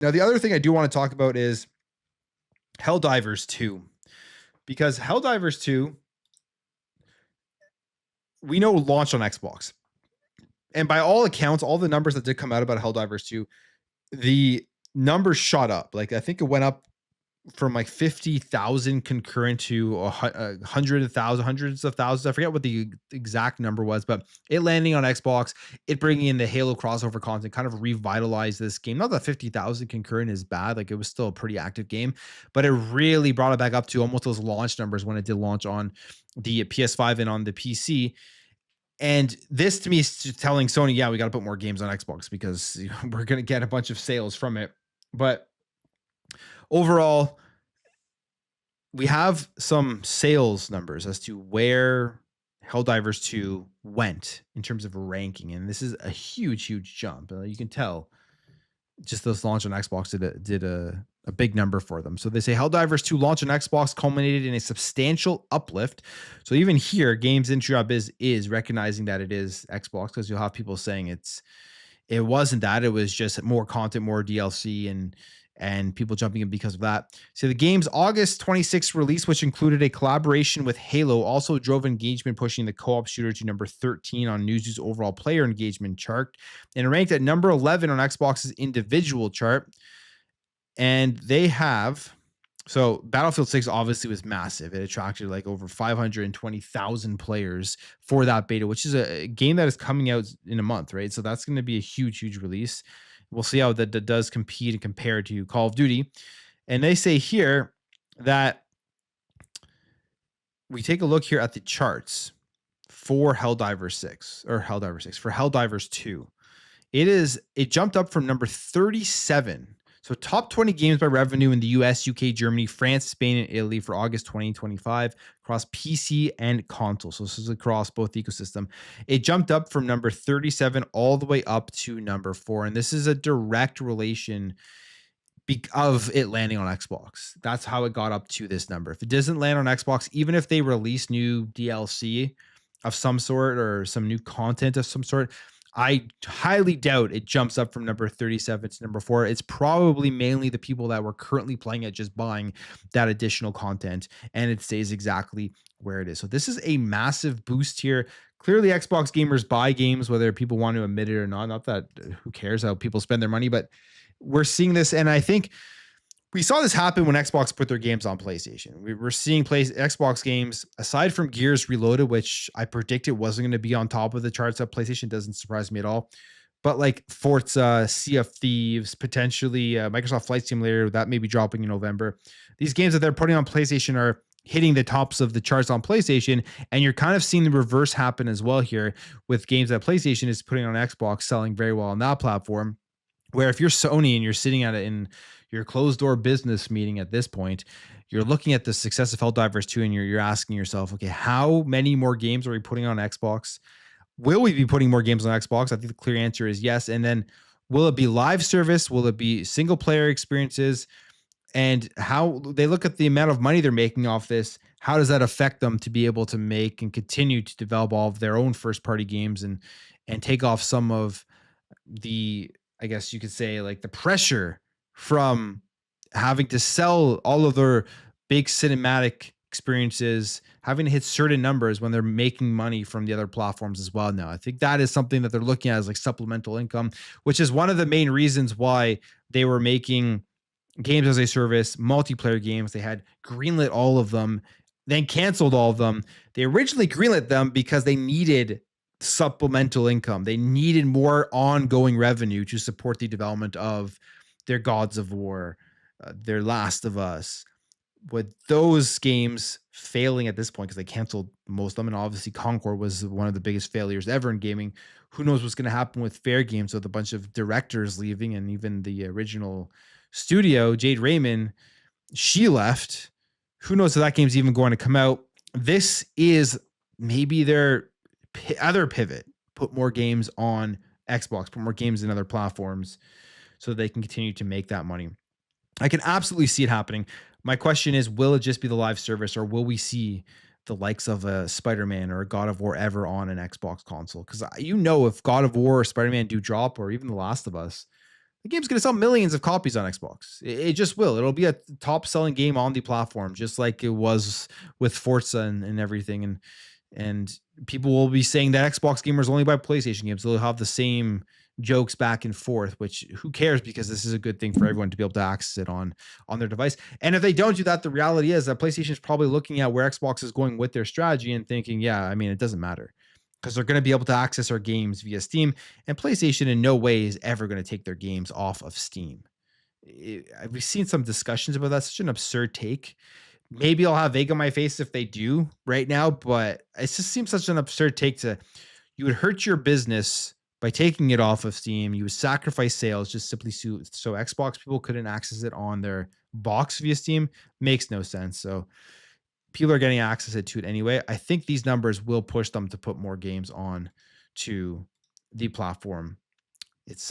Now, the other thing I do want to talk about is Helldivers 2, because Helldivers 2, we know launched on Xbox. And by all accounts, all the numbers that did come out about Helldivers 2, the numbers shot up. Like, I think it went up from like 50,000 concurrent to 100,000, hundreds of thousands. I forget what the exact number was, but it landing on Xbox, it bringing in the Halo crossover content kind of revitalized this game. Not that 50,000 concurrent is bad. Like, it was still a pretty active game, but it really brought it back up to almost those launch numbers when it did launch on the PS5 and on the PC. And this to me is telling Sony, yeah, we got to put more games on Xbox because we're going to get a bunch of sales from it. But overall, we have some sales numbers as to where Helldivers 2 went in terms of ranking. And this is a huge, huge jump. You can tell just this launch on Xbox did a big number for them. So they say Helldivers 2 launch on Xbox culminated in a substantial uplift. So even here, Games Industry Hub is recognizing that it is Xbox, because you'll have people saying it wasn't that, it was just more content, more DLC, and people jumping in because of that. So the game's August 26th release, which included a collaboration with Halo, also drove engagement, pushing the co-op shooter to number 13 on Newzoo's overall player engagement chart, and ranked at number 11 on Xbox's individual chart. And they have, so Battlefield 6 obviously was massive. It attracted like over 520,000 players for that beta, which is a game that is coming out in a month, right? So that's going to be a huge, huge release. We'll see how that does compete and compare to Call of Duty. And they say here that we take a look here at the charts for Helldivers 6 or Helldivers 6 for Helldivers 2. It jumped up from number 37. So top 20 games by revenue in the US, UK, Germany, France, Spain, and Italy for August 2025 across PC and console. So this is across both the ecosystem. It jumped up from number 37 all the way up to number 4. And this is a direct relation of it landing on Xbox. That's how it got up to this number. If it doesn't land on Xbox, even if they release new DLC of some sort or some new content of some sort, I highly doubt it jumps up from number 37 to number 4. It's probably mainly the people that were currently playing it just buying that additional content, and it stays exactly where it is. So this is a massive boost here. Clearly, Xbox gamers buy games, whether people want to admit it or not. Not that who cares how people spend their money, but we're seeing this, and I think we saw this happen when Xbox put their games on PlayStation. We were seeing Xbox games, aside from Gears Reloaded, which I predicted wasn't going to be on top of the charts at PlayStation. Doesn't surprise me at all. But like Forza, Sea of Thieves, potentially Microsoft Flight Simulator, that may be dropping in November. These games that they're putting on PlayStation are hitting the tops of the charts on PlayStation, and you're kind of seeing the reverse happen as well here with games that PlayStation is putting on Xbox, selling very well on that platform. Where if you're Sony and you're sitting at it in your closed door business meeting at this point, you're looking at the success of Helldivers 2 and you're asking yourself, okay, how many more games are we putting on Xbox? Will we be putting more games on Xbox? I think the clear answer is yes. And then will it be live service? Will it be single player experiences? And how they look at the amount of money they're making off this, how does that affect them to be able to make and continue to develop all of their own first party games and take off some of the, I guess you could say, like the pressure from having to sell all of their big cinematic experiences, having to hit certain numbers when they're making money from the other platforms as well now. I think that is something that they're looking at as like supplemental income, which is one of the main reasons why they were making games as a service, multiplayer games. They had greenlit all of them, then canceled all of them. They originally greenlit them because they needed supplemental income. They needed more ongoing revenue to support the development of their Gods of War, their Last of Us. With those games failing at this point because they canceled most of them, and obviously Concord was one of the biggest failures ever in gaming. Who knows what's going to happen with Fair Games with a bunch of directors leaving, and even the original studio, Jade Raymond, she left. Who knows if that game's even going to come out? This is maybe their other pivot. Put more games on Xbox, put more games in other platforms so they can continue to make that money. I can absolutely see it happening. My question is, will it just be the live service, or will we see the likes of a Spider-Man or a God of War ever on an Xbox console? Because if God of War or Spider-Man do drop, or even The Last of Us, the game's going to sell millions of copies on Xbox. It just will. It'll be a top selling game on the platform, just like it was with Forza and everything. And people will be saying that Xbox gamers only buy PlayStation games. They'll have the same jokes back and forth, which who cares, because this is a good thing for everyone to be able to access it on their device. And if they don't do that, the reality is that PlayStation is probably looking at where Xbox is going with their strategy and thinking, yeah, I mean, it doesn't matter, because they're going to be able to access our games via Steam, and PlayStation in no way is ever going to take their games off of Steam. We've seen some discussions about that. Such an absurd take. Maybe I'll have egg on my face if they do right now, but it just seems such an absurd take to, you would hurt your business by taking it off of Steam. You would sacrifice sales just simply so Xbox people couldn't access it on their box via Steam. Makes no sense. So people are getting access to it anyway. I think these numbers will push them to put more games on to the platform itself.